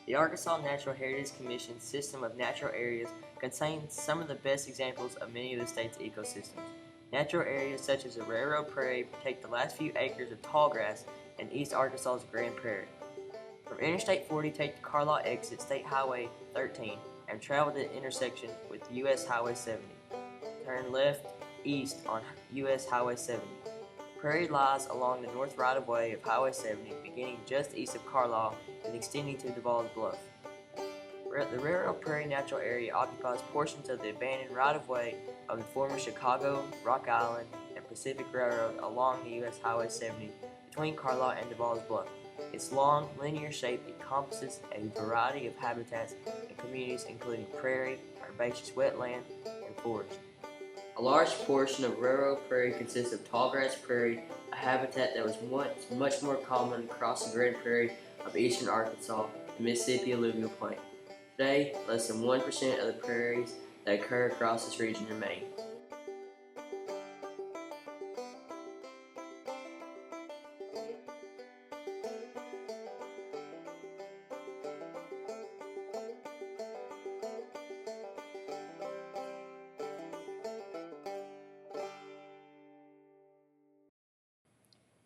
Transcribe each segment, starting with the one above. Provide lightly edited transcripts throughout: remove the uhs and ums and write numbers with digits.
The Arkansas Natural Heritage Commission's system of natural areas contains some of the best examples of many of the state's ecosystems. Natural areas such as the Railroad Prairie protect the last few acres of tallgrass in East Arkansas's Grand Prairie. From Interstate 40, take the Carlisle exit State Highway 13 and travel to the intersection with US Highway 70. Turn left east on US Highway 70. Prairie lies along the north right-of-way of Highway 70, beginning just east of Carlisle and extending to Duval's Bluff. The Railroad Prairie Natural Area occupies portions of the abandoned right-of-way of the former Chicago, Rock Island, and Pacific Railroad along the US Highway 70 between Carlisle and Duval's Bluff. Its long, linear shape encompasses a variety of habitats and communities including prairie, herbaceous wetland, and forest. A large portion of Railroad Prairie consists of tallgrass prairie, a habitat that was once much more common across the Grand Prairie of eastern Arkansas and Mississippi alluvial plain. Today, less than 1% of the prairies that occur across this region remain.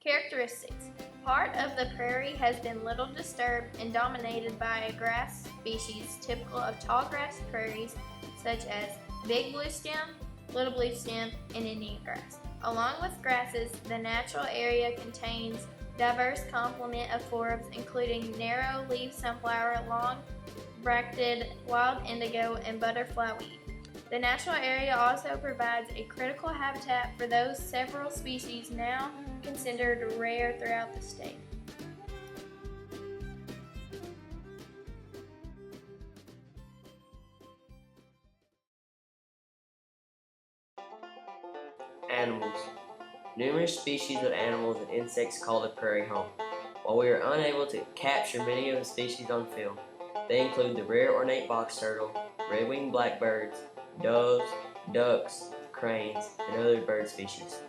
Characteristics. Part of the prairie has been little disturbed and dominated by a grass species typical of tallgrass prairies such as big bluestem, little bluestem, and Indian grass. Along with grasses, the natural area contains diverse complement of forbs including narrow-leaved sunflower, long-bracted wild indigo, and butterfly weed. The natural area also provides a critical habitat for those several species now considered rare throughout the state. Animals. Numerous species of animals and insects call the prairie home. While we are unable to capture many of the species on film, they include the rare ornate box turtle, red-winged blackbirds, doves, ducks, cranes, and other bird species.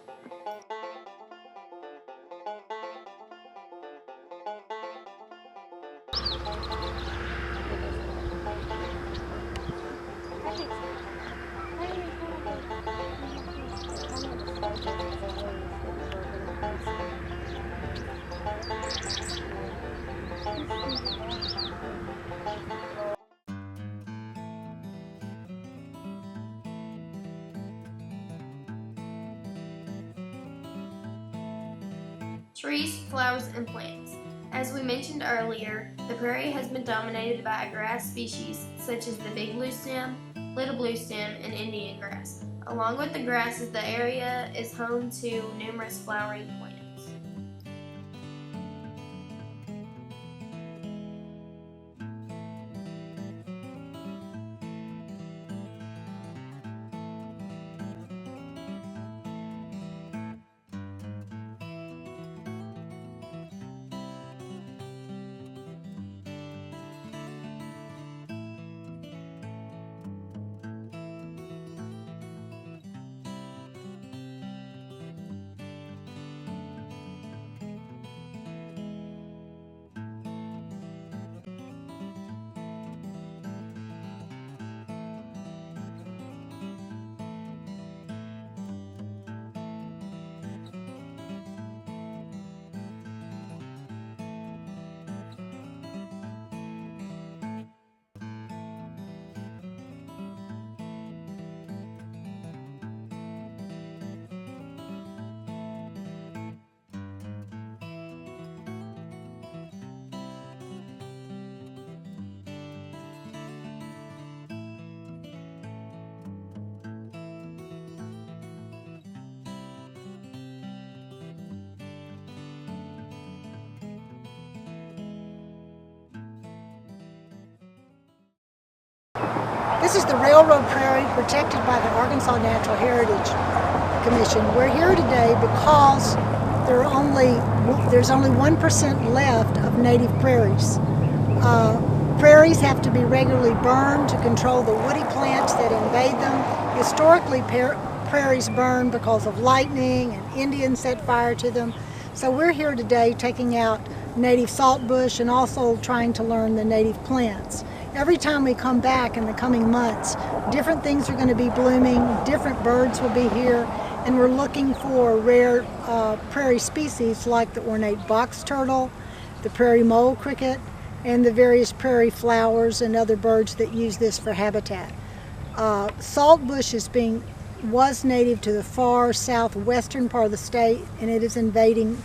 Trees, flowers, and plants. As we mentioned earlier, the prairie has been dominated by grass species such as the big bluestem, little bluestem, and Indian grass. Along with the grasses, the area is home to numerous flowering plants. This is the Railroad Prairie protected by the Arkansas Natural Heritage Commission. We're here today because there's only 1% left of native prairies. Prairies have to be regularly burned to control the woody plants that invade them. Historically, prairies burn because of lightning and Indians set fire to them. So we're here today taking out native saltbush and also trying to learn the native plants. Every time we come back in the coming months, different things are going to be blooming, different birds will be here, and we're looking for rare prairie species like the ornate box turtle, the prairie mole cricket, and the various prairie flowers and other birds that use this for habitat. Saltbush was native to the far southwestern part of the state, and it is invading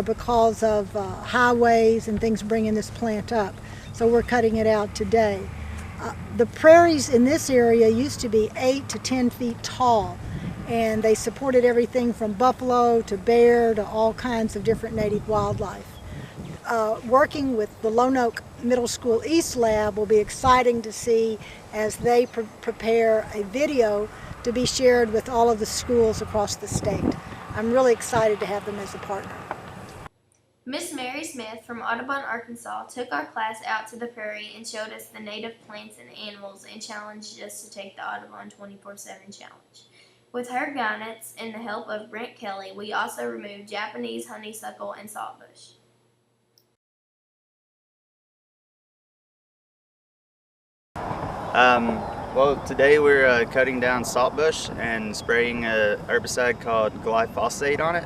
because of highways and things bringing this plant up. So we're cutting it out today. The prairies in this area used to be 8 to 10 feet tall, and they supported everything from buffalo to bear to all kinds of different native wildlife. Working with the Lone Oak Middle School East Lab will be exciting to see as they prepare a video to be shared with all of the schools across the state. I'm really excited to have them as a partner. Miss Mary Smith from Audubon, Arkansas took our class out to the prairie and showed us the native plants and animals and challenged us to take the Audubon 24/7 challenge. With her guidance and the help of Brent Kelly, we also removed Japanese honeysuckle and saltbush. Well, today we're cutting down saltbush and spraying a herbicide called glyphosate on it,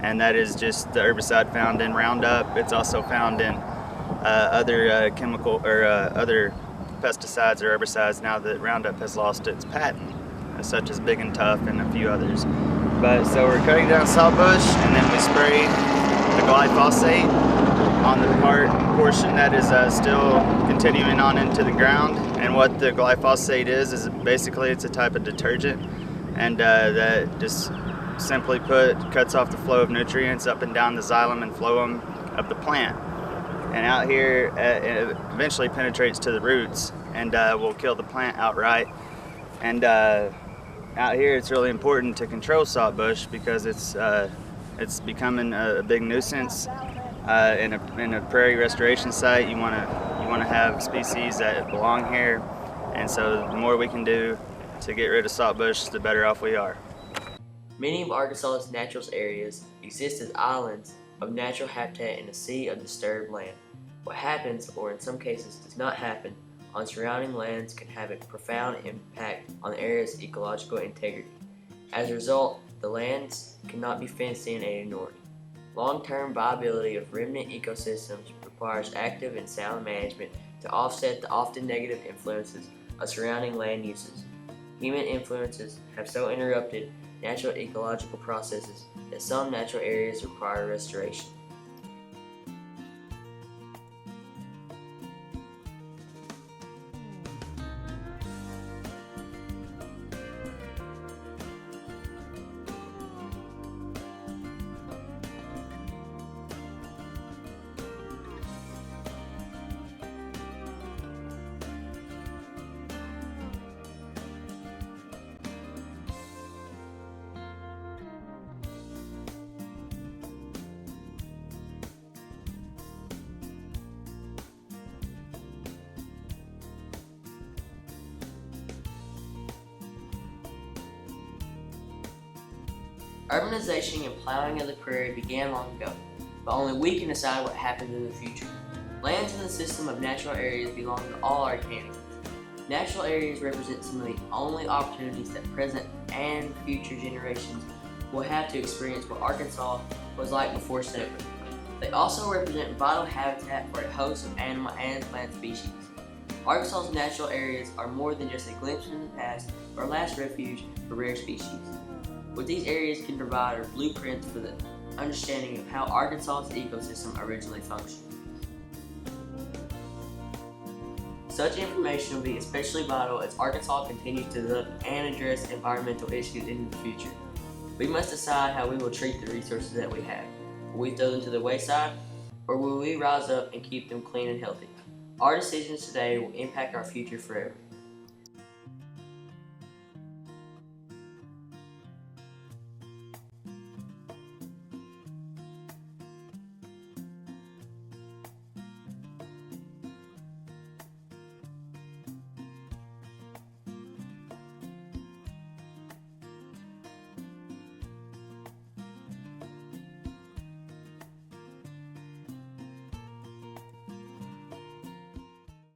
and that is just the herbicide found in Roundup. It's also found in other chemical or other pesticides or herbicides now that Roundup has lost its patent, such as Big and Tough and a few others. But so we're cutting down saltbush, and then we spray the glyphosate on the portion that is still continuing on into the ground. And what the glyphosate is basically it's a type of detergent, and that just simply put cuts off the flow of nutrients up and down the xylem and phloem of the plant. And out here it eventually penetrates to the roots and will kill the plant outright. And out here it's really important to control saltbush because it's becoming a big nuisance. In a prairie restoration site, you want to have species that belong here, and so the more we can do to get rid of saltbush, the better off we are. Many of Arkansas's natural areas exist as islands of natural habitat in a sea of disturbed land. What happens, or in some cases does not happen, on surrounding lands can have a profound impact on the area's ecological integrity. As a result, the lands cannot be fenced in and ignored. Long-term viability of remnant ecosystems requires active and sound management to offset the often negative influences of surrounding land uses. Human influences have so interrupted natural ecological processes that some natural areas require restoration. Urbanization and plowing of the prairie began long ago, but only we can decide what happens in the future. Lands in the system of natural areas belong to all Arkansans. Natural areas represent some of the only opportunities that present and future generations will have to experience what Arkansas was like before settlement. They also represent vital habitat for a host of animal and plant species. Arkansas's natural areas are more than just a glimpse into the past or a last refuge for rare species. What these areas can provide are blueprints for the understanding of how Arkansas's ecosystem originally functioned. Such information will be especially vital as Arkansas continues to develop and address environmental issues in the future. We must decide how we will treat the resources that we have. Will we throw them to the wayside, or will we rise up and keep them clean and healthy? Our decisions today will impact our future forever.